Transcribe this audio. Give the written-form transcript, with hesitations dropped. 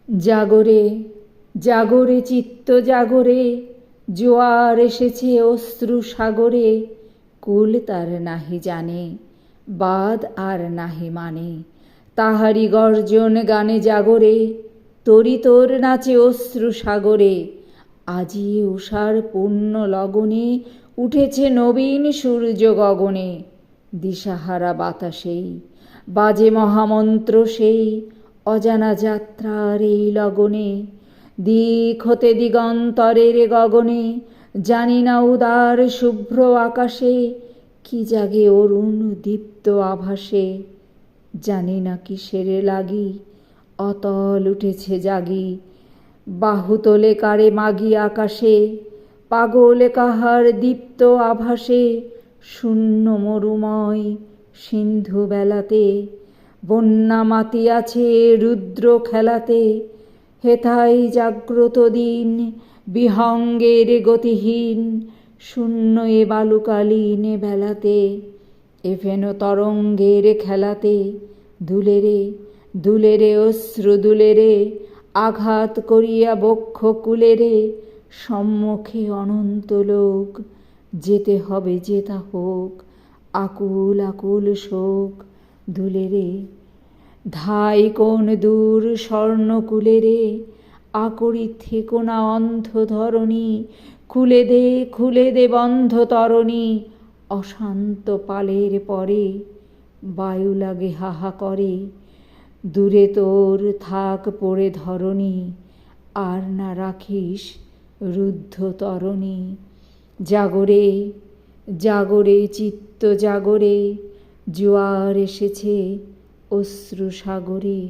জাগরে জাগরে চিত্ত জাগরে, জোয়ার এসেছে অশ্রু সাগরে। কুল তার নাহি জানে, বাদ আর নাহি মানে, তাহারি গর্জন গানে জাগরে। তরি তোর নাচে অশ্রু সাগরে, আজি উষার পূর্ণ লগনে, উঠেছে নবীন সূর্য গগনে। দিশাহারা বাতাসেই বাজে মহামন্ত্র সেই, অজানা যাত্রার এই লগনে। দিক হতে দিগন্তরের গগনে, জানি না উদার শুভ্র আকাশে কি জাগে অরুণ দীপ্ত আভাসে। জানি না কিসের লাগি অতল উঠেছে জাগি, বাহু তোলে কারে মাগি আকাশে। পাগল কাহার দীপ্ত আভাসে, শূন্য মরুময় সিন্ধু বেলাতে। বন্যা মাতিয়াছে রুদ্র খেলাতে, হেথায় জাগ্রত দিন বিহঙ্গের গতিহীন, শূন্য এ বালুকালীন বেলাতে। এফেন তরঙ্গের খেলাতে, দুলেরে দুলেরে অশ্রু দুলেরে, আঘাত করিয়া বক্ষ কুলেরে। সম্মুখে অনন্ত লোক, যেতে হবে যেথা হোক, আকুল আকুল শোক। দুলেরে ধাই কোন দূর স্বর্ণকুলেরে, আকরি থেকো না অন্ধ ধরণী। খুলে দে বন্ধ তরণী, অশান্ত পালের পরে বায়ু লাগে হাহা করে। দূরে তোর থাক পড়ে ধরণী, আর না রাখিস রুদ্ধ তরণী। জাগরে জাগরে চিত্ত জাগরে, জোয়ার এসেছে অশ্রু সাগরে।